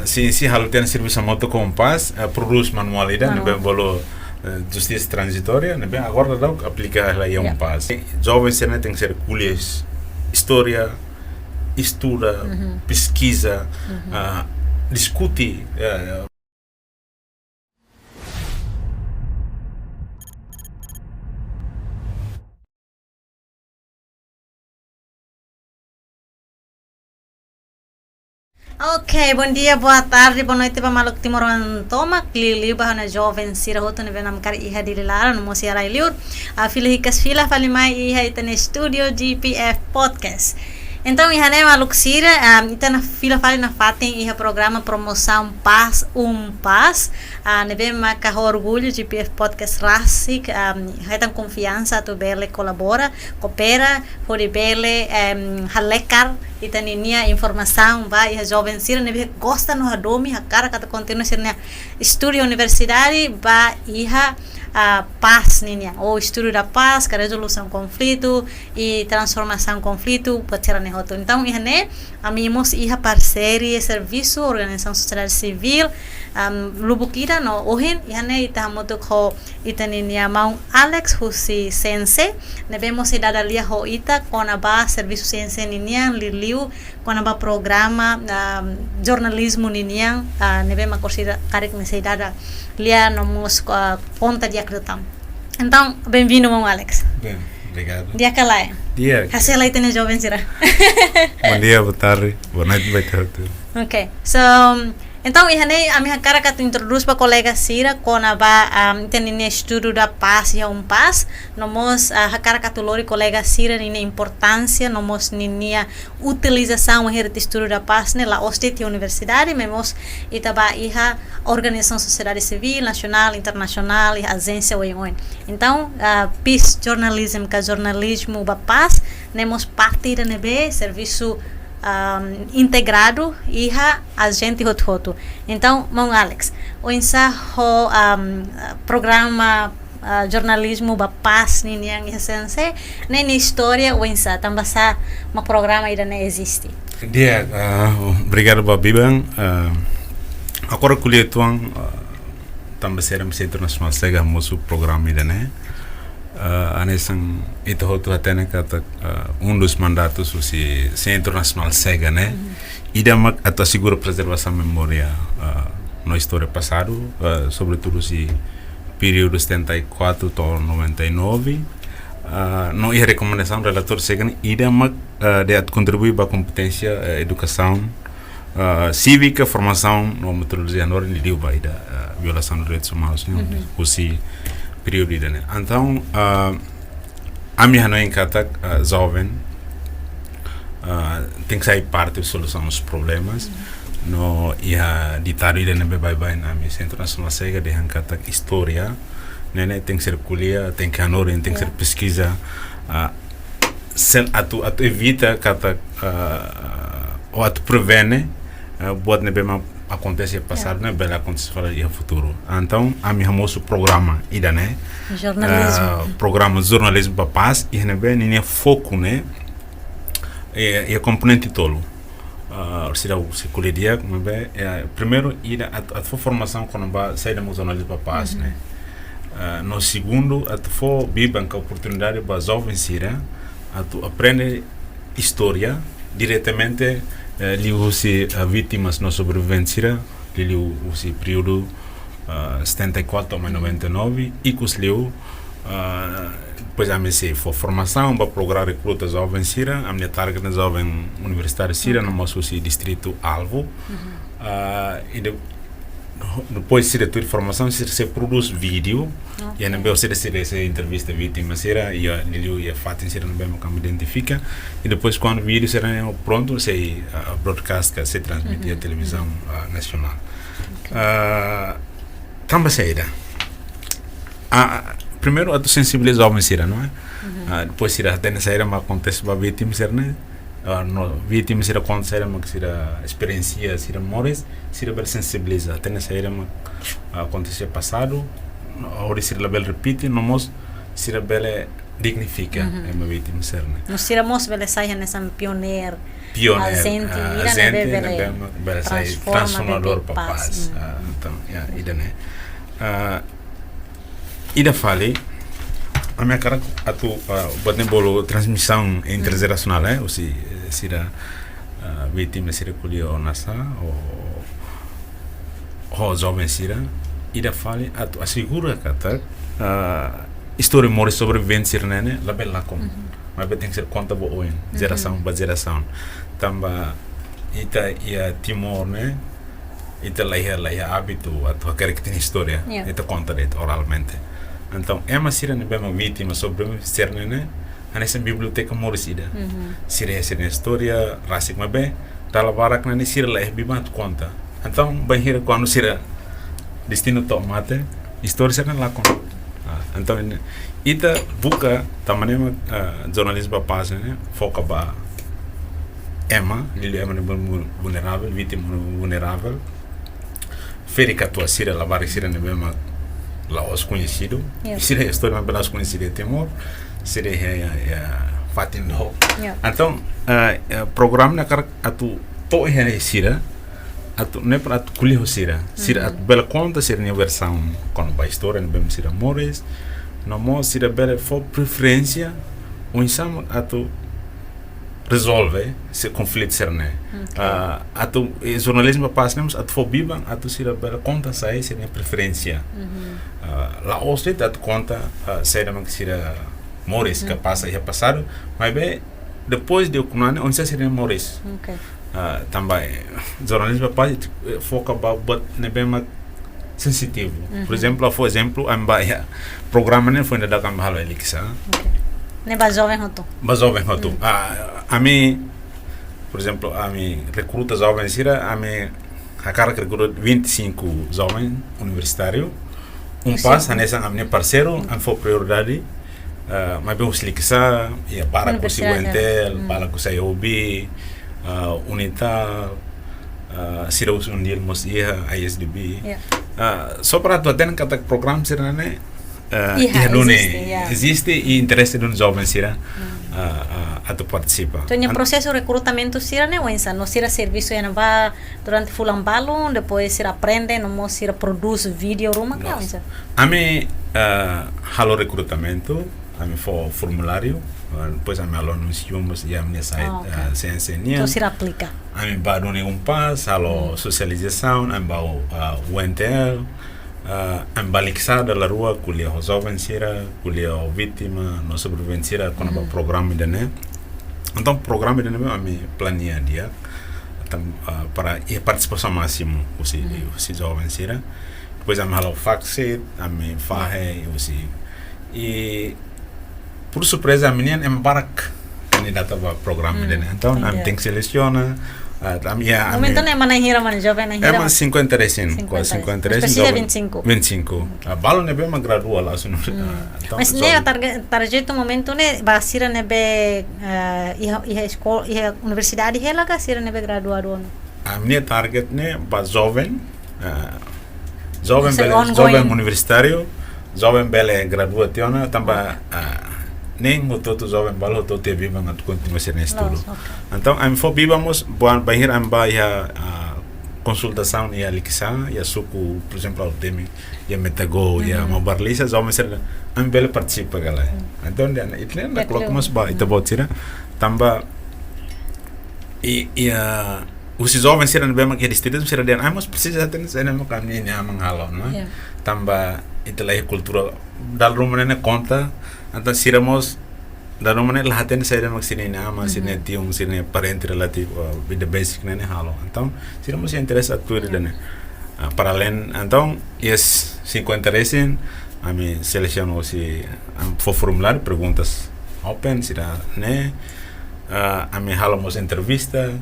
se halo tem serviço moto compass produz manualidade né bolo justiça transitória né bem agora dá aplicar lá um pass jovens né tem que ser curious história estuda pesquisa discute Ok, bom dia, boa tarde, boa noite para maluk timor toma klili bahana jovem sira hoto ne venam kar iha dililara no mosiara iliur fila hikas fila falimai iha itane studio GPF podcast. Então, iha ne maluk sira itana fila fali na fatem iha programa promoção paz paz ne bem maka orgulho GPF podcast rasik iha confiança tu bele colabora coopera pode bele halekar itaninia informação vai a jovem sira ne gosta no hadomi hakara kata continua sirnya estúdio universidade ba iha paz ninia ou estúdio da paz que resolução conflito e transformação conflito pode ser nehoto então iha ne amimos iha parceria serviço organização sociedade civil lubukira no ohin iha ne ita moto ko itaninia mau Alex Husi sense ne vemos idada lia ho ita kona ba serviço sense ninia liliu kona ba programa jornalismo ninia ne vemos considera karek ne idada lia nomos conta de acreditam. Então, bem-vindo, meu Alex. Bem, obrigado. Dia calai. Dia. Hasil lá tem jovem sira. Bom dia, boa tarde, boa noite, boa tarde. Okay. So, então ihane ami hakara kat introduz pa colega sira kona ba tenine estudo da paz e paz nomos hakara katulori colega sira nine importância nomos ninia utilização herete estudo da paz ne la ostete universidade memos itaba iha organização sociedade civil nacional internacional e agência oin então peace journalism ka jornalismo ba paz nemos parte da nebe serviço integrado iha agente hoto. Então, mon Alex, o insa ho programa jornalismo ba paz ni yang sense nem história o insa tambah sa ma programa ida ne existe. Dia, obrigado babibang. Agora kuliah tuang tambah seram internasional sega musu programa ida ne. Anesang itu hotu hatene kata dos mandatos usi Centro Nacional SEGA né ida mak atau segura preservação memória no história passado sobretudo si período 74 to 99 no ia recomendação relator SEGA ida mak de contribuir para competência educação cívica formação no metodologia norte de liu ida violação dos direitos humanos usi período né então a minha não encanta jovem tem que sair parte da solução dos problemas no ia ditado ida nebe bye na minha Centro Nacional SEGA de encanta história né tem que ser culia tem que anor tem que ser pesquisa atu evita kata ou atu prevene buat nebe acontece passado né bela acontece fala e futuro então a minha moço programa ida né jornalismo programa jornalismo para paz e né bem nem foco né e componente tolo será o secularia como bem primeiro ida a formação quando vai sair do jornalismo para paz né no segundo a for biban a oportunidade para jovens sira a tu aprende história diretamente li usi vítimas no sobrevivência li usi período 74 a 99 e que liu depois a minha for formação para procurar recruta jovem sira a minha target na jovem universitário sira no nosso distrito alvo e depois se de formação se produz vídeo e não bem se entrevista vítima será e a fato será não bem como identifica e depois quando o vídeo será pronto se broadcast que se transmite à televisão nacional também saída primeiro a sensibilizar o será não é depois será até nessa era mas acontece para vítima será né no vítima será quando será mas será experiência será memórias será para sensibilizar até nessa era mas aconteceu passado agora será bem repite não mos será bem dignifica é uma vítima ser, né? Nós tiramos bele sai nessa pioneiro. Pioneiro, Ausente, a ira gente bele bele sai transformador para paz. Então, ida né. Ida fale a minha cara atu botem bolo transmissão intergeracional, né? Ou se será vítima se recolheu nessa ou jovem sira ida fale atu assegura kata história morre sobrevivência né lá bela como mas tem que ser conta boa geração para geração tamba ita ia Timor né ita lá ia hábito atu quer que tem história ita conta oralmente então é uma sira né bem uma vítima sobrevivência né nessa biblioteca morisida sira essa história rasik mas bem dalam barak nani sira lah bimat conta então banhir quando sira destino tomate história kan lakon então ita buka tamanema jornalismo paz né foca ba Emma lili Emma vulnerável vítima vulnerável ferica tua sira la barak sira nebema la os conhecido sira história mas belas conhecido Timor sira Fatin ho então programa na cara atu to sira atu ne para atu kuliho sira atu bela conta sira ne versão com ba história ne bem sira Morris no mo sira bela for preferência insam atu resolve se conflito ser né atu jornalismo passamos atu for biban atu sira bela conta sai sira preferência la ostet atu conta sai da sira Morris que passa e passado mas bem depois de ocunar onde seria Morris também jornalismo passa foca about nebema sensitivo por exemplo amba programa ne foi da kam halo eliksa ne jovem hoto a mim por exemplo a mim recruta jovem sira a mim a cara que recruta 25 jovens universitário passa nessa a minha parceiro a for prioridade mas bem os liksa ya para com Siguentel para com Sayobi Unital sira us undir mos ia ISDB só para tu tem kata program sira né existe e interesse de um jovem sira a tu participa então o processo de recrutamento sira né wensa no sira serviço ya va durante fulan balon depois sira aprende no mo sira produz vídeo ruma que wensa a mim halo recrutamento a mim for formulário depois a mim anunciamos e a minha site CNCNIA então se aplica a mim ba doni pass halo socialização a mim ba UNTL a mim baliksa da rua kuliah jovem sira kuliah vítima no sobrevivência com o programa de né então programa de né a mim planeia dia para a participação máxima os jovens sira depois a mim halo faxet a mim fahe e por surpresa a menina é barak candidata para programa dele então a tem que selecionar a minha momento não é mana hira mana jovem na hira é 50 recém quase 50 recém 25 a balo ne bem uma gradua lá então mas ne target momento ne basira ne be escola universidade ela que sira ne be graduado a minha target ne ba jovem jovem universitário jovem bela graduação também nem o todo jovem balo todo te vivam a continuar ser estudo então a for vivamos bahir amba ya consultação e a liksa e a suku por exemplo o temi e a metago e a mobarlisa jovem ser a bela participa galera então itu na colocamos ba itu botira tamba e os jovens serão bem que distritos serão dia mas precisa ter nessa no caminho a mangalo não tamba itu lah kultura dal rumah ne conta então siramos da rumah ne lahaten saya mak sini nama sini tiung sini parente relatif with the basic ne halo então siramos interesse atuar dane para além então yes 50 recém a mim seleciono se for formulário perguntas open será né a mim halamos entrevista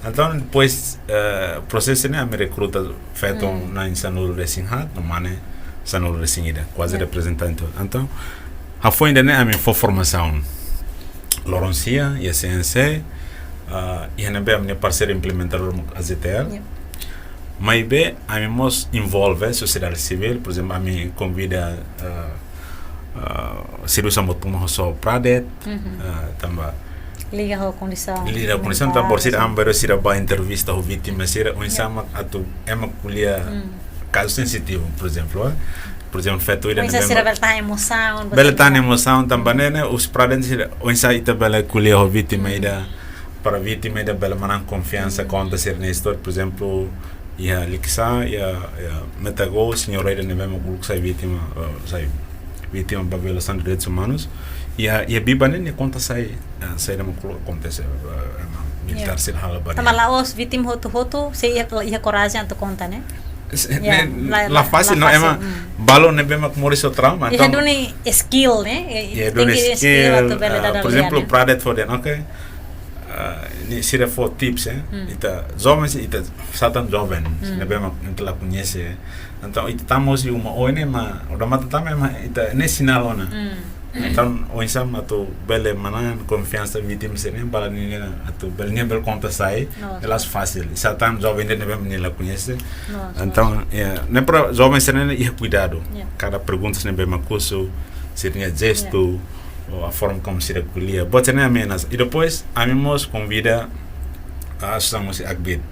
então depois processo né a me recruta feito na insanul racing hat no mane sanul racing ida quase representante então a foi ainda né a mim for formação Loroncia e a CNC e a minha parceira implementador AZTL mas bem a mim nos envolve sociedade civil por exemplo a mim convida siru samot mo so pradet tamba liga ho condição tambor sira ambero sira ba entrevista ho vítima sira o insama atu ema kulia caso sensitivo por exemplo feito ida Mas sira belta emoção belta emoção também né os pradet sira o insai ita bela kulia ho vítima ida para vítima ida bela manan confiança conta ser na história por exemplo ia liksa ia metago senhor ida ne mesmo kuluk sai vítima ba violação de direitos humanos ia bibane ne conta sai da makulu acontece militar sir hala bani tama laos vítima hotu se ia coragem anto conta né la fácil não é uma balo ne bem mak moriso trauma então é duni skill né tem skill por exemplo pradet for den okay ni sira for tips ita jovens ita satan jovens ne bem mak entla conhece então ita tamos uma oine ma ramata tama ita ne sinalona então o insam atu bele manan confiança vítima senen bala ni atu bele nebel conta sai elas fácil satan jovem ne bem ni la conhece então ne para jovem senen ia cuidado cada pergunta ne bem curso seria gesto ou a forma como se recolhia bota ne amenas e depois a mimos convida a estamos agbit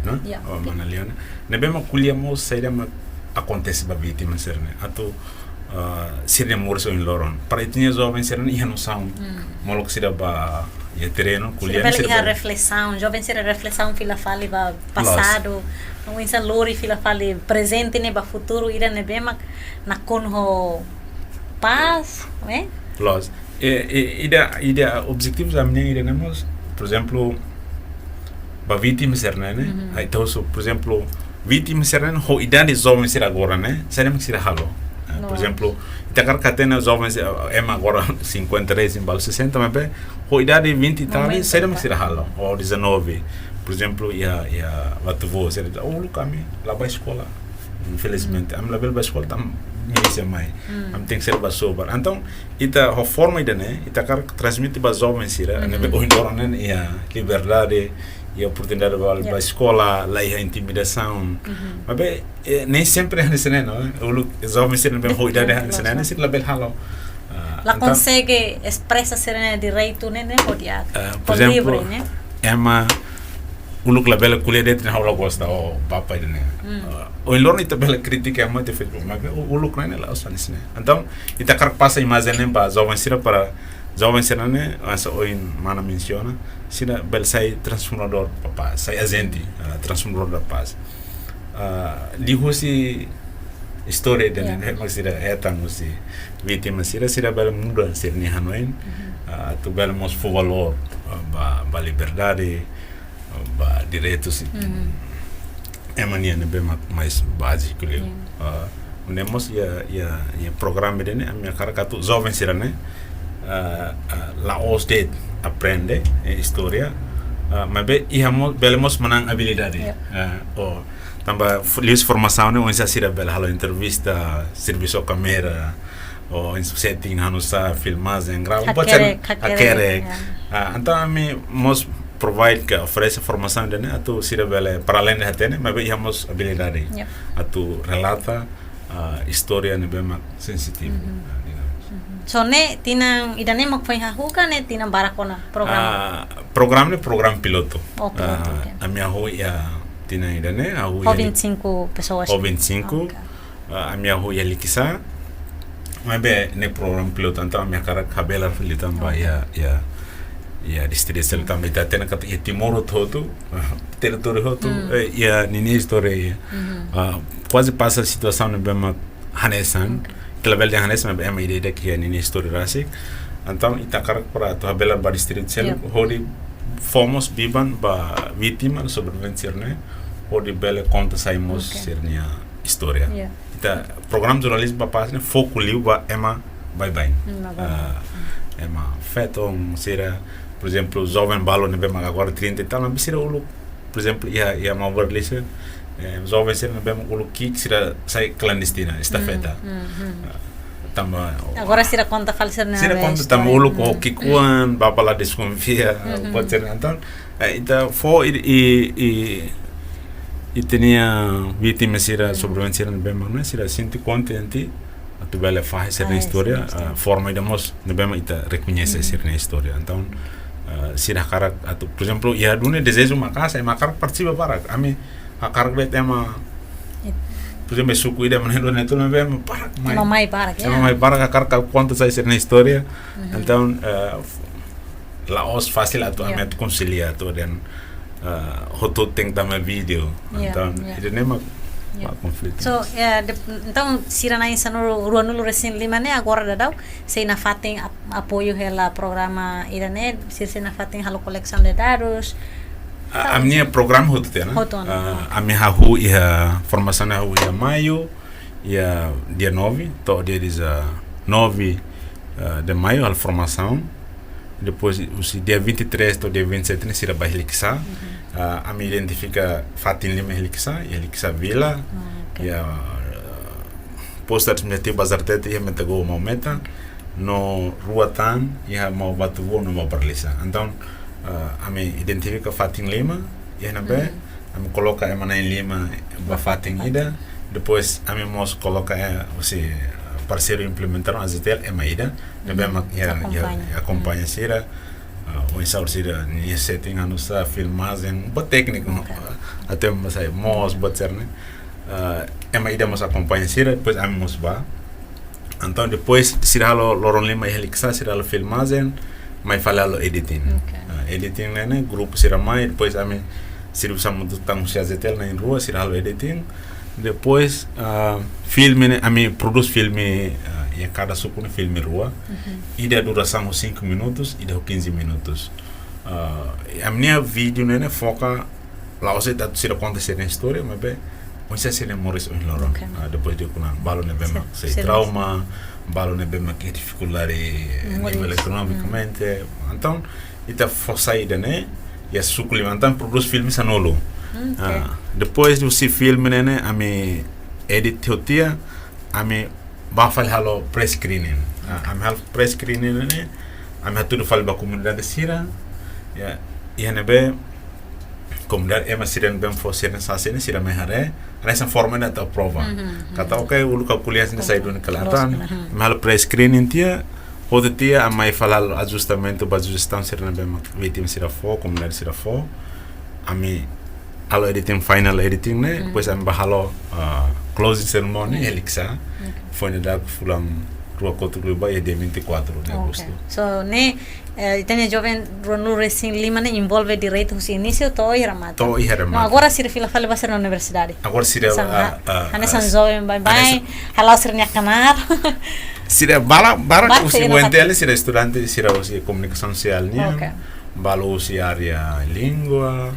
não o manalione ne bem colhemos saída acontece ba vítima senen atu sirne morso in loron para itinha jovem serna ia noção molok sira ba ia terreno kuliah sira ia reflexão jovem sira reflexão fila fali ba passado não insa lori fila fali presente ne ba futuro ira ne bem na conho paz né los ida objetivos a minha ida nemos por exemplo ba vítima serna né aí então por exemplo vítima serna ho idade jovem sira agora né será que sira halo por exemplo, Itacar catena jovens agora 53 em balo 60, mas bem, com idade 20 e tal, sai da mexer halo, ou 19, por exemplo, ia vatuvô, sei lá, Lucami, lá vai escola, infelizmente, am lá vai escola tam milícia mais, am tem que ser basobar. Então, ita a forma ida né, Itacar transmite para jovens sira, né, o indoro né, ia liberdade e a oportunidade para a escola, lá e a intimidação. Mas bem, nem sempre é assim, não? Os homens têm bem cuidado de assim, né? Se lá bem halo. Lá consegue expressar ser direito, né? Podia. Por exemplo, é uma look lá bela colher dentro na aula gosta o papai né. O ilorni tá bela crítica é muito feito, mas o look não é lá os assim, né? Então, ita car passa a imagem né para jovens sira para jovens sira né, essa o in mana menciona. Sira bel sai transformador papa sai agente transformador da paz lihusi história de né mas sira etang usi vítima sira bel muda ser ni hanoin tu bel mos fo valor ba liberdade ba direitos é mania né bem mais básico nemos ia programa de né a minha cara tu jovem sira né la osdet aprende história mas bem belemos manang habilidade ou também lius formação né onde se bela halo entrevista serviço câmera ou em setting hanusa filmagem grava pode aquele então a mim mos provide que oferece formação de né atu sira bela para além de até né mas bem hamos habilidade atu relata história né bem sensitiva. So ne tinang idane mak foi hahuka ne tinang barakona program piloto. A minha rua tinang idane a rua 25 pessoas. 25. A minha rua ia likisa. Mas bem ne program piloto então a minha cara cabela fili também ia distribuição também tá tendo que timoro todo território todo ia nini história quase passa a situação ne bem hanesan level yang hanes memang ide que ni história rasik então Itacar para tu habela ba distrito sel hodi fomos biban ba vítima sobrevivência né hodi bela conta saímos sernia história ita program jornalismo ba pas né foco liu ba ema bye ema feto será por exemplo jovem balo ne bem agora 30 e tal mas será o por exemplo ia uma verlise jovem ser bem o que será sai clandestina estafeta tama agora será conta falecer na será conta tama o que quan bapa lá desconfia pode ser então então foi e tinha vítima será sobrevivência bem mas será sinto contente tu bela faz ser na história forma ida mos nebema ita reconhece ser na história então sira karak atau por exemplo ya dunia desejo makasa makar participa para ami akarak bet tema por exemplo suku ida menelo neto nebema para Mamai para que mamai para akarak quanto sai ser na história então Laos fácil atau ami conciliar tu dan hoto tem também vídeo então ida nema conflito. So, então, sira na insa no ruanulu recently mane agora dadau, sei na fatem apoio hela programa irane, se na fatem halo coleção de dados. A minha programa hoto tem, né? A minha hu ia formação hu ia maio, ia dia 9, to dia 9 de maio a formação. Depois o dia 23 to dia 27 ne sira bahilixa. A me identifica fatin lima helixa, helixa vila. Ya posta de bazar tete ia metago mau meta no ruatan ia mau batu no mau perlisa. Então a me identifica fatin lima, ia na be, a me coloca emana em lima ba fatin ida. Depois a me mos coloca você parceiro implementaram a Zetel ida. Debe acompanha sira o insaur sira ni setting anu sa filmagem bo técnico até mas aí mos botar né ida mos acompanha sira depois a mos ba então depois sira lo loron lima helixa sira lo filmagem mai fala lo editing editing né grupo sira mai depois a me sira usamos do tang se Zetel na rua sira lo editing depois filme né a me produz filme e cada suku filme rua ida duração 5 minutos ida 15 minutos a minha vídeo né foca lá você tá se acontecer na história mas bem você se memórias em loro depois de kuna balo ne bema sei trauma balo ne bema que dificuldade nível economicamente então ita força ida né e a suku levantam produz filmes anolo depois do se filme né a me edit hotia a me bafal halo press screening am hal press screening ne am hatu fal ba comunidade sira ya INB comunidade ema sira bem fosse nessa cena sira me hare essa forma na ta prova kata okay ulu ka kuliah ne sai don kelatan mal press screening tia hote tia am mai falal ajustamento ba ajustam sira na bem vítima sira fo comunidade sira fo ami halo editing final editing ne depois am ba halo closing ceremony elixa foi na dag fulam rua Coturuba e dia 24 de agosto. So ne itanya jovem ronu recém lima ne envolve direito o início to iramata. To iramata. No agora sira fila fala basar na universidade. Agora sira ana san jovem bye halau sira nyakanar. Sira bala usi wentele sira estudante sira usi comunicação social nia. Balo usi área língua.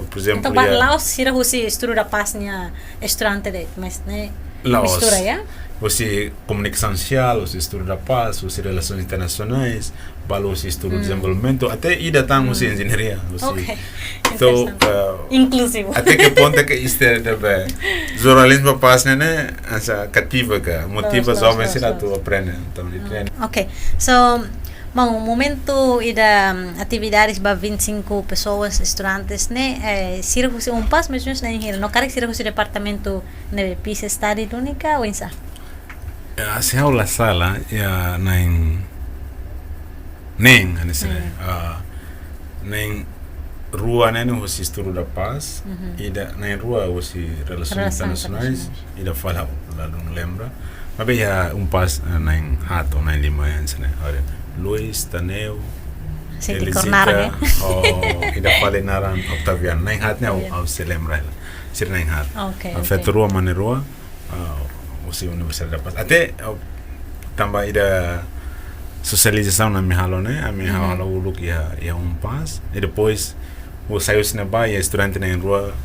Por exemplo, então balau sira usi estudo da pasnya estudante de mas ne mistura ya. Você comunicação social, você estudo da paz, você relações internacionais, você estudo desenvolvimento, até ida tam você engenharia, você então inclusivo. Até que ponto é que isto é de jornalismo passa né, essa cativa que motiva jovens a tu aprender, então de treino. Ok, so bom, momento ida atividades para 25 pessoas estudantes né, sira você pas mas não engenharia, não quer que sira você departamento de pisa study única ou insa? Assim aula sala ya neng anisne neng rua nene hosi estudo da paz ida neng rua hosi relações internacionais ida fala lá não lembra mas bem ya pas neng hato neng lima anisne olha Luis Taneu Elisita ida fala naran Octavian neng hatnya au se lembra sir neng hat feito rua manerua usi Universidade da Paz. Até também ida socialização na minha aula, né? A minha aula o look ia paz e depois o saiu se na baia estudante na rua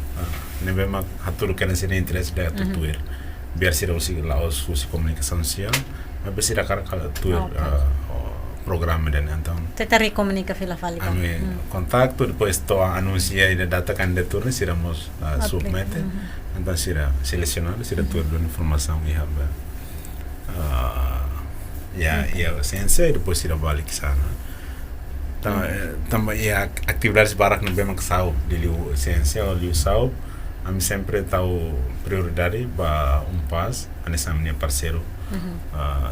nem bem mais hatulu que nesse interesse da tutor. Biar sira usi lá os comunicação social, mas bem sira cara tutor programa dan então. Tetari comunica fila fali. Ami contato depois to anuncia ida data candidatura sira mos submete. Então sira selecionado sira tudo informação e haba a ciência e depois sira balik sana também atividades barak não bem que sau de ciência ou liu sau ami sempre tahu prioridade ba pas anessa minha parceiro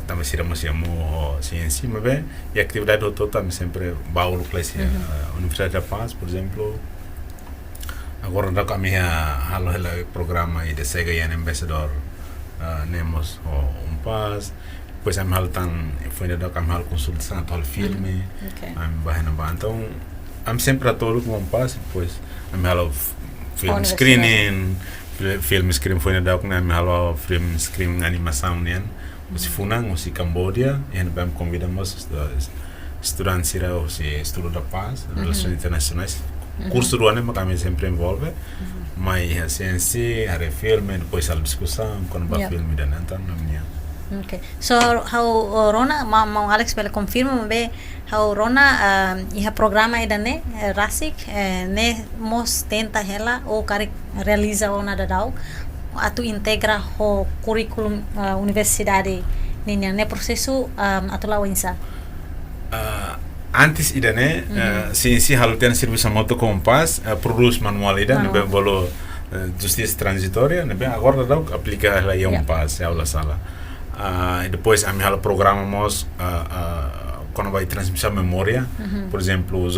também sira mas amo ciência mas bem e atividade do todo também sempre baú classe Universidade da Paz por exemplo agora da kami halo hela programa e de Sega e ambassador nemos Paz depois a hal tan foi da kami hal consultação atual filme am bahana então am sempre a todo com Paz depois am halo film screening film screen foi da com am halo film screening animação né se Funang, se Cambodia, e nós convidamos estudantes para estudo da paz, relações internacionais. Curso do ano, kami sempre envolve, mas a ciência, a filme, depois a discussão, quando vai filme dan então na minha. Okay. So how Rona mau Alex pela confirma be how Rona iha programa idane rasik ne mos tenta hela o kari realiza ona dadau atu integra ho curriculum universidade ninya ne processo atu lawinsa antes idane si haluten serviço moto kompas produz manual idane be bolo justiça transitória ne be agora dá aplicar lá um pass aula sala e depois a minha programamos quando vai transmissão memória por exemplo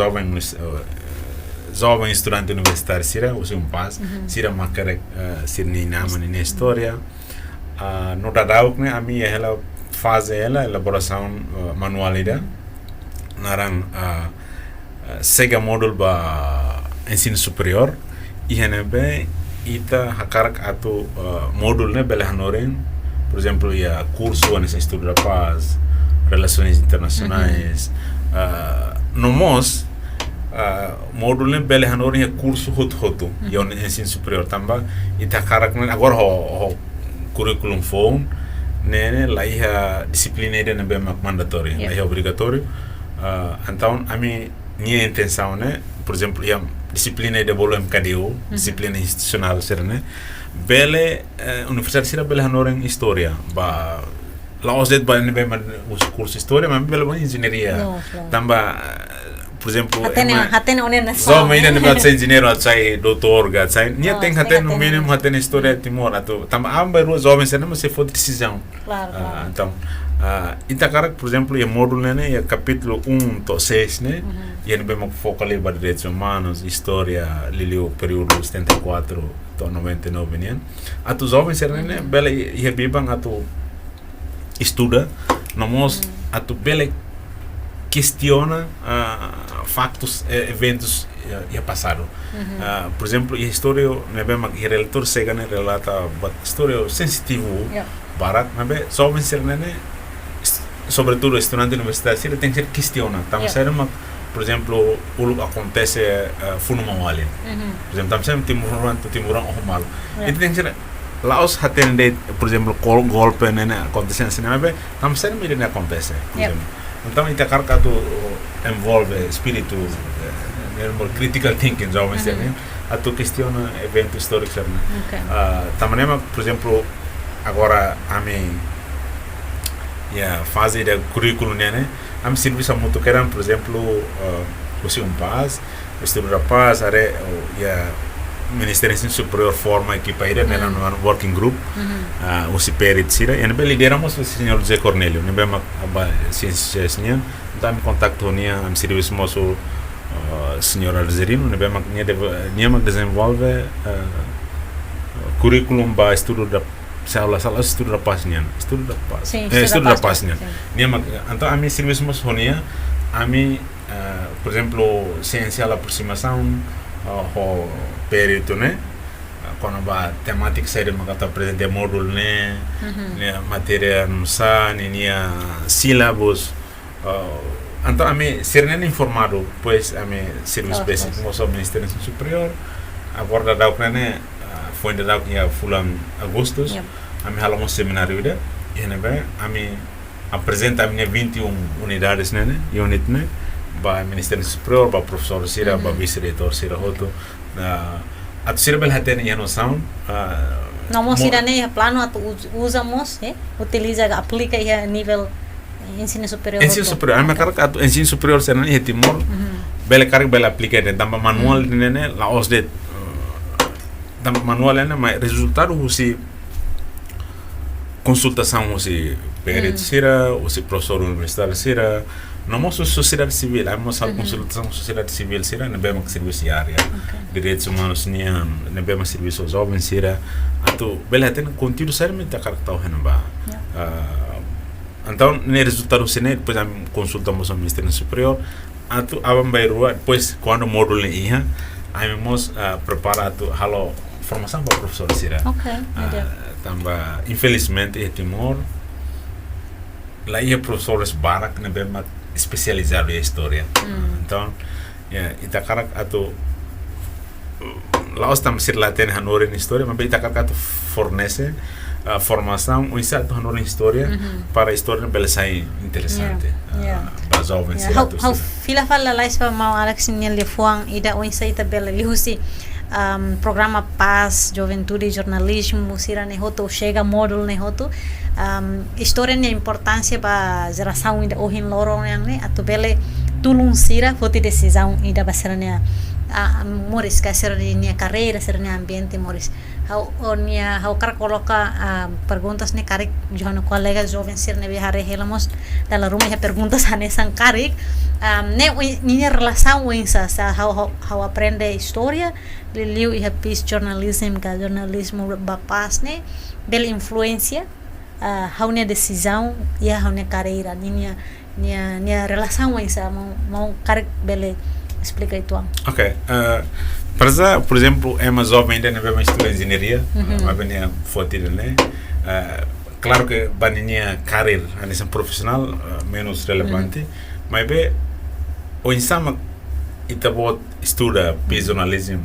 jovem estudante universitário sira usa pass sira makare sir ni nama ni história no dadau né a minha ela faz ela elaboração manualidade narang sega modul ba ensino superior e henebe ita hakarak atu modul ne bela hanoren por exemplo ia curso nesse estudo da paz relações internacionais nomos modul ne bela hanoren ia curso hoto e on ensino superior tamba ita hakarak agora ho curriculum phone né lá ia disciplina ida ne be mandatório lá ia obrigatório então a minha intenção né por exemplo ia disciplina de bolo MKDO disciplina institucional ser né bele universidade sira bele hanoren história ba lá os det ba ne be os curso história mas bele ba engenharia tamba por exemplo hatene onen só mas ainda não é engenheiro sai doutor ga sai nem tem hatene no mínimo hatene história timor ato tamba amba os jovens não se for decisão claro então Itacarak, por exemplo, é módulo né, é capítulo 1 to 6 né, e ele bem foca ali para direitos humanos, história, ali o período 74 to 99 né. A tu jovens né, bela e bibang a tu estuda, nomos a tu bela questiona factos, eventos e passado. Por exemplo, a história né, bem o relator chega né, relata a história sensitivo, barat, mas bem jovens né sobretudo estudante universitário, ele tem que ser questionado. Por exemplo, o que acontece funo mawalin. Por exemplo, estamos sempre timuran o mal. Ele tem que ser lá os atender, por exemplo, golpe né acontecendo assim, mas estamos sempre mirando acontece. Então, ele carregado envolve espírito, critical thinking, jovens né. A tu questiona eventos históricos né. Também, por exemplo, agora a mim fase de currículo né am serviço muito queram por exemplo o paz o estudo da paz are Ministério Ensino Superior forma equipa ida né no working group o Siperit sira e nós lideramos o senhor José Cornélio né bem ciências né então me contactou né am serviço moço senhor Alzerino né bem né desenvolve currículo para estudo da sala estudo da paz nian estudo da paz estudo da paz nian então a mim serviço mas honia a mim por exemplo ciência da aproximação o período né quando a temática série mas está presente módulo né matéria não sa nem sílabos então a mim ser nem informado pois a mim serviço básico mas o Ministério Superior agora dá o né foi da dia fulan agostos a minha aula seminário ida e né a mim apresenta a minha 21 unidades né unit né ba Ministério Superior ba professor sira ba vice-reitor sira hoto a sira bel haten e noção não mos ira né plano atu usamos utiliza aplica a nível ensino superior a minha cara ensino superior sira né timor bel cara bel aplica de tamba manual né la os de manual né mas resultado se consultação se Berit sira, o se professor universitário sira, não mostra sociedade civil, aí mostra a consultação sociedade civil sira, não bem mais serviço área, direitos humanos nian, não bem mais serviço jovens sira, ato bela tem conteúdo seriamente a caracter o renamba. Então, no resultado sine depois a consultamos ao Ministério Superior, ato abambai rua, depois quando módulo ia, aí mos preparado halo formação para professor sira. Tamba infelizmente em Timor lá ia professores barak na bem especializado em história. Então, Itacarak ato lá estamos ser lá tem hanor em história, mas Itacarak ato fornece formação ou inseto hanor em história para a história bela sair interessante. Jovens how fila fala lá para mau Alex niel de fuang ida o inseita bela lihusi programa Paz, Juventude e Jornalismo, sira nehoto chega módulo nehoto história ne importância para geração ida ohin lorong yang ne atu bele tulung sira foti decisão ida basiranya Moris kasir ni carreira ser ni ambiente Moris how kar coloca perguntas ne karik johano colega jovem ser ne bihare helamos dalam rumah ya perguntas hane sang karik ne ni relação wensa sa how aprende história liu e peace journalism ka jornalismo bapas ne bel influência how ne decisão e how ne carreira ni relação wensa mau karik bele explica itu Ok. Para por exemplo, é uma jovem ainda não vai estudar engenharia, mas vem forte né. Claro que banhinha carreira, nessa profissional menos relevante, mas bem o insama itabo estuda jornalismo,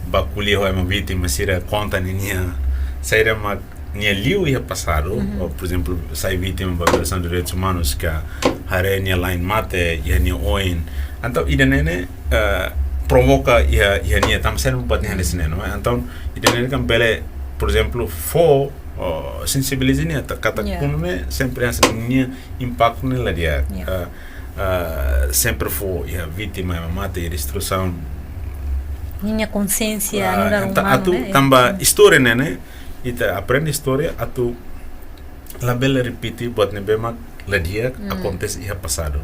bakuli é uma vítima, sira conta ninha, saíra uma nia liu ia passado, por exemplo, sai vítima da violação de direitos humanos que a nia line mate, ia nia oin. Então, ida nene provoca ia nia tam ser buat nia nesne, não é? Então, ida nene kan bele, por exemplo, sensibilizar nia kata kuno sempre essa nia impacto nela dia. Sempre ia vítima, ia mate, ia destruição. Minha consciência, nível humano, atu tamba história nene, ita aprende história, atu la bela repetir buat nebema la dia acontece ia passado.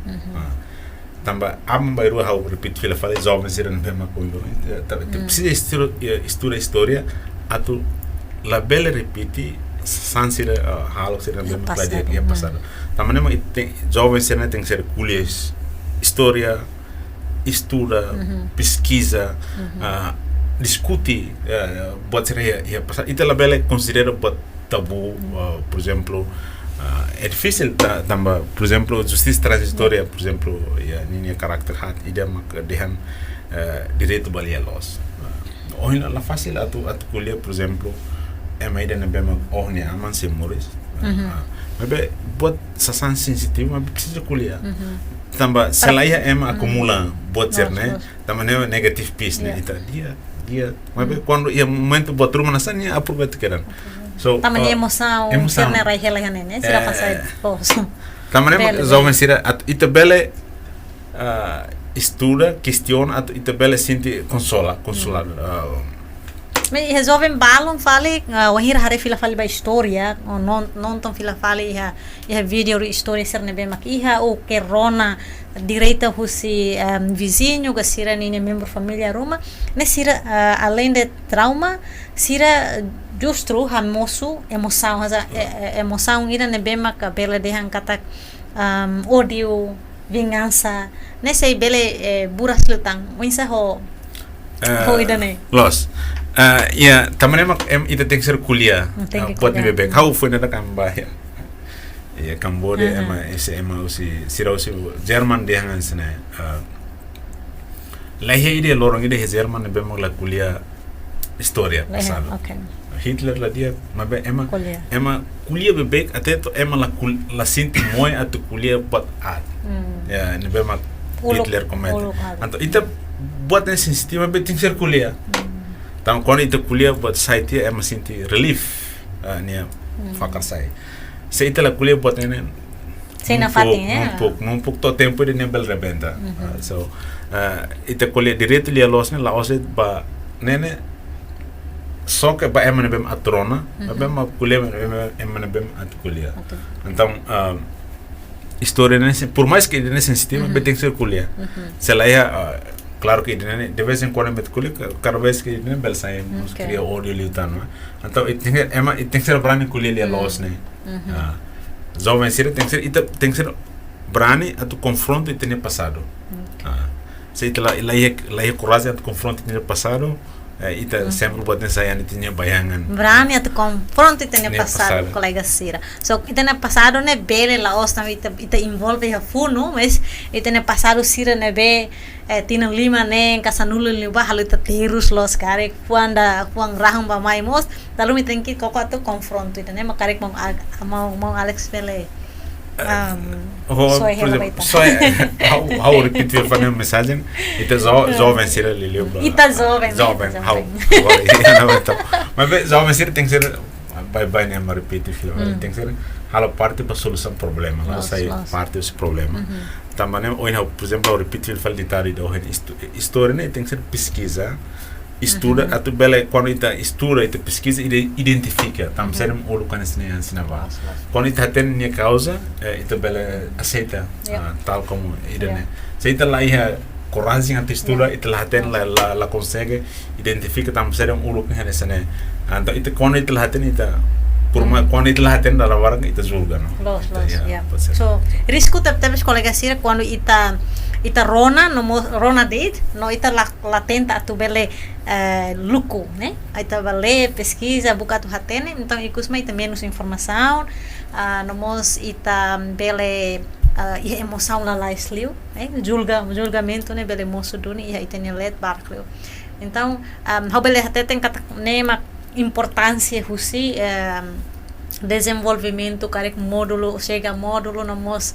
Tamba amba iru how repeat fila fala jovens ir nebema coilo. Precisa estudar história, atu la bela repetir sansira halo sira nebema la dia ia passado. Tamba nema jovens ir tem que ser culies história, estuda, pesquisa, discute, buat ser ia passado. Ita la bela considera buat tabu, por exemplo, é difícil também, por exemplo, justiça transitória, por exemplo, ninha caráter hat, ida mak dehan direito balia los. Hoje não é fácil atu colher, por exemplo, é mais ainda bem mak hoje aman se moris. Mas bem, buat sasan sensitif, mas precisa colher. Também selaia acumula buat ser né, também é negative piece né, ita dia, mas bem quando ia momento buat rumah nasanya aproveita queran. So, também emoção ser rai hela né, sira passar posso. Também jovem sira ita bele estuda, questiona, ita bele sente consolar. Mas resolvem balon fale o hira hare fila fale ba história ou não tão fila fale ia vídeo história ser nebe mak iha ou que rona direita husi vizinho que sira ni membro família Roma ne sira além de trauma sira justru hamosu emoção ira nebe mak bela dehan kata ódio vingança ne sei bele buras lutang winsa ho idane los também ita tem que ser kuliah buat ni bebek. How foi nada kambaya. Cambodia usi Jerman dia hangan sene. Lahir ide lorong ide Jerman bemang la kuliah historia pasal. Hitler la dia mabe kuliah bebek até to la sinti moi atu kuliah buat art. Ni bemang Hitler komet. Anto ita buat ni sensitif mabe tem que ser kuliah. Então, quando ita kuliah buat site é sinti relief nia fakar sai. Se ita la kuliah buat nene num pouco todo tempo de nebel rebenta. So ita kuliah direito lia los ne la oset ba nene só que ba emane bem atrona bem ma kuliah emane bem at kuliah então história nesse por mais que ele é sensitivo bem tem que ser kuliah se lá é claro que ele de vez em quando met kuliah cada vez que ele bel sai nos cria ódio liutan então ele tem que ser brani kuliah ele los né jovem sira tem que ser brani a tu confronto e ter passado se lá é coragem a tu confronto e ter passado ita sempre buat saya tinha bayangan brani at confronto tinha passado colega Sira so tinha passado ne bele la osna ita envolve a funo mas tinha passado Sira ne be tinha lima ne kasanulu liba halita terus los kare quando raham ba mai mos lalu mi tem que tu confronto tinha makarek mau Alex Pele how repeat your funny message ita jovem Sira lilio ita jovem how mas jovem Sira tem que ser bye nem mais repetir tem que ser hala parte para solução problema não sai parte desse problema também ou por exemplo repetir fal ditari do história né tem que ser pesquisa estuda a tu bela quando ita estuda ita pesquisa identifica tam serem olu kan ensina va quando ita tem minha causa ita bela aceita tal como ida né se ita lá ia coragem a estuda ita lá tem la consegue identifica tam serem olu kan ensina então ita quando ita lá tem ita por uma quando ita lá tem da lavar ita julga não so risco teve colega Sira quando ita rona date no ita la tenta tu bele luku né ita bele pesquisa buka tu hatene então ikusma ita menos informação nomos ita bele emoção la isliu né julgamento né bele moço duni e ita nelet barclio então how bele até tem nema importância husi desenvolvimento karek módulo chega módulo nomos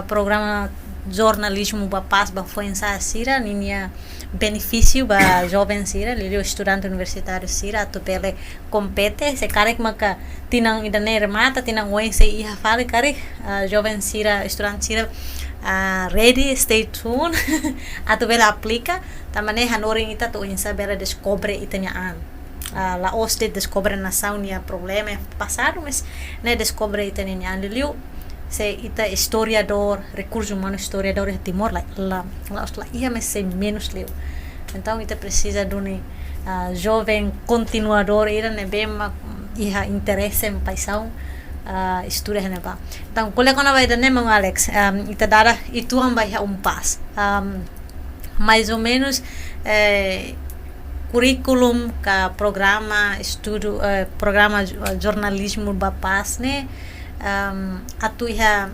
programa jornalismo ba pas ba foi Sira ninia benefício ba jovem Sira lili estudante universitário Sira tu pele compete se karek maka tinang idane remata tinang wen se iha fale karek jovem Sira estudante Sira ready stay tuned atu bela aplica tamane hanoring ita tu insa bela descobre itanya an la oste descobre nação nia problema passado mas ne descobre itanya an liliu se ita historiador recursos humanos historiador de Timor la ia mas se menos leu então ita precisa de um jovem continuador ira ne bema ia interesse em paixão estuda ne ba então qual é quando vai dar ne mão Alex ita dara itu vai pas mais ou menos curriculum ka programa estudo programa jornalismo ba pas ne atu iha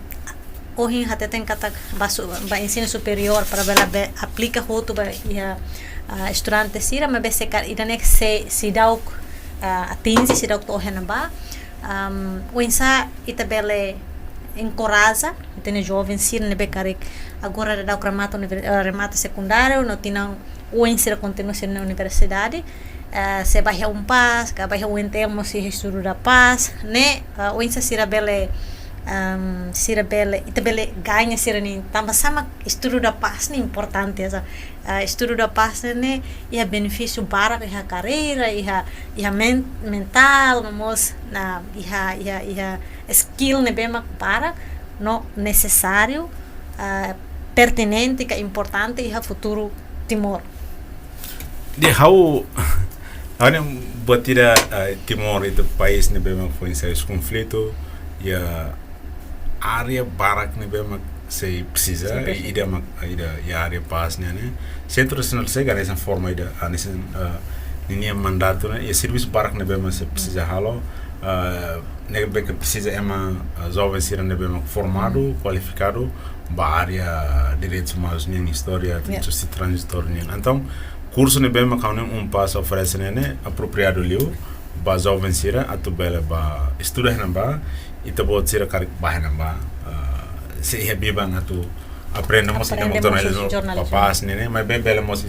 ohin hate tem kata ba ensino superior para bela aplica hoto ba iha estudante Sira mas be sekar idane se dauk atingi se dauk ohen ba o insa ita bele encoraja itene jovem Sira ne be karek agora dauk remata secundário no tina o ensino continua na universidade se vai pas ka vai termo se estudo da paz né o insa Sira bele ita bele ganha Sira ni tamba sama estudo da paz ni importante essa estudo da paz né e benefício para a carreira e mental vamos na skill ne bem para no necessário pertinente que importante e futuro Timor de how Agora, batida Timor itu país ne bema foi esse conflito e a área barak ne bema se precisa ida área paz né centro nacional se ganha forma ida nessa linha mandato né e serviço barak ne bema se precisa halo ne bema precisa jovem Sira ne bema formado qualificado ba área direitos humanos nem história justiça transitória então curso ne bema kaune passo oferece né apropriado liu ba jovem Sira atu bela ba estuda ba ita bot Sira karik bahana ba se ia bibang atu aprendemos ita jornalismo papas né mas bem bela mos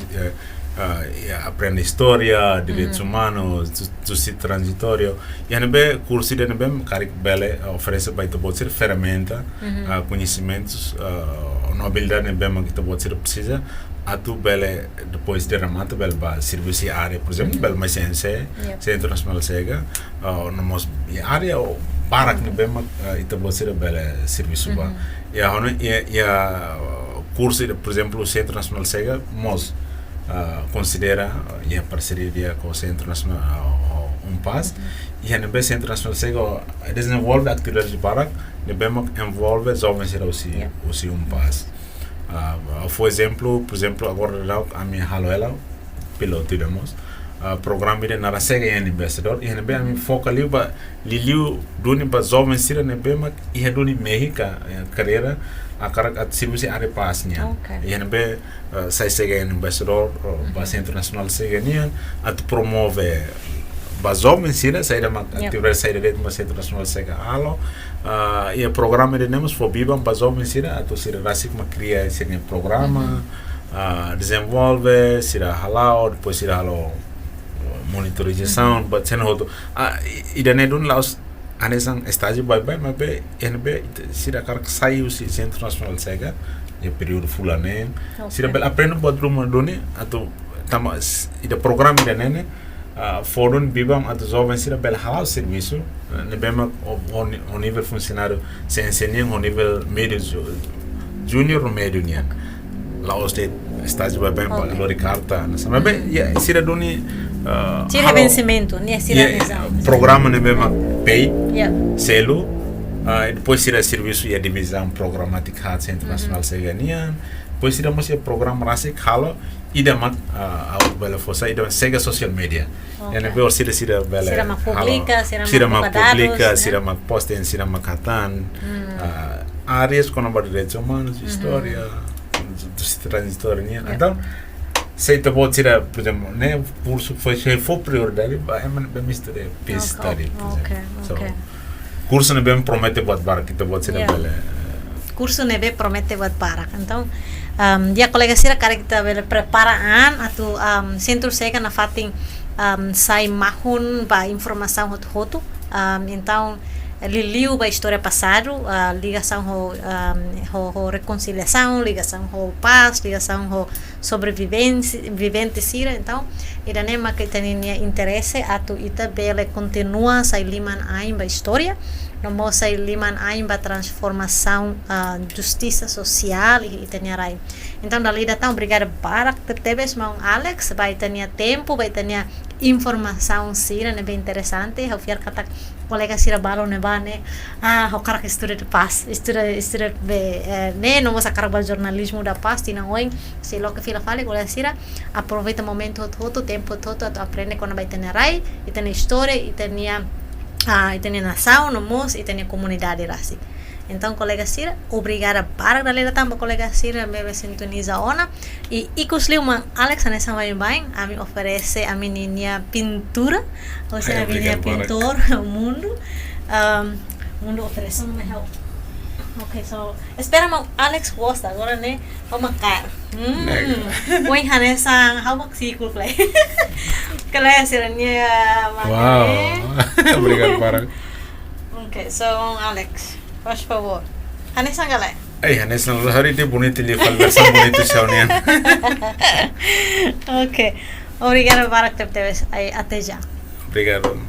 aprende história, direitos humanos, justiça transitório. E a NB curso de NB carik bele oferece para tu ser ferramenta, conhecimentos, uma habilidade NB que tu precisa. Atu bele depois de remate bele ba serviço e área, por exemplo, bele mais CNC, Centro Nacional Sega, nós área barak NB itu ser bele serviço ba. E a curso, por exemplo, o Centro Nacional Sega, nós considera a parceria com o Centro Nacional Paz e a NB Centro Nacional Sega desenvolve atividades de barak, NB envolve jovens o Paz. Por exemplo, agora a minha haloela piloto tivemos programa de nara Sega e investidor e NB a minha foca ali para liliu duni para jovens sira NB mak e duni México carreira a serviço área pasnya e NB sai Sega investidor para Centro Nacional Sega nian at promove para jovens sira sai da atividade sai da Centro Nacional Sega halo e o programa de nemos for bibam para jovens sira atu sira rasik ma cria esse programa desenvolve sira halao depois sira halo monitorização but sen hoto e da nedun laos anesang estágio bye mas be NB sira karak saiu si Centro Nacional Sega e período fulane sira bel aprende bodrum doni atu tama ida programa da nene fodon bibam atu jovens sira bel halal serviço nebema o nível funcionário se ensinam o nível médio junior ou médio nian laos de estágio bem para lori carta mas be sira doni sira vencimento né sira programa nebema pay selo e depois sira serviço e a divisão programática Centro Nacional Sega nian depois sira masih programa rasik halo ida mak bela fosa ida Sega social media ene be sira bela sira mak publica sira mak posten sira mak hatan áreas com nombre de direitos humanos história transitória nian então sei te pode tirar por exemplo né curso foi prioridade é mistura study so curso ne bem promete buat barak kita buat sira bela curso ne be promete buat barak então dia colega sira cara kita bela preparaan atau Centro Sega na fating sai mahun ba informação hoto então liliu ba história passado ligação ho reconciliação ligação ho paz ligação ho sobrevivente sira então ida nema que tenia interesse atu ita bela continua sai liman ain ba história no mo sai liman ain ba transformação justiça social e tenia rai então dali datang obrigada barak tetebes mau Alex vai tenia tempo vai tenia informação sira ne bem interessante ho fiar kata colega sira balo ne bane ho karak estuda de paz estuda be ne no mo sakar ba jornalismo da paz tina oin se lo que fila fale colega sira aproveita momento todo tempo todo aprende quando vai tenia rai e tenia história e tenia nação no mos e tenia comunidade rasi então colega Sira obrigada para galera também colega Sira me sintoniza ona e ikusliu man Alex nessa vai bem a mim oferece a menina pintura ou seja a menina pintor mundo oferece uma help ok so espera man Alex gosta agora né vamos cá põe nessa how much cool play colega Sira nia wow obrigado para ok so Alex por favor. Hanessa galera. Hanessa hari dia bonito ali conversa bonito Shaunian. Ok. Obrigado para que te até já. Obrigado.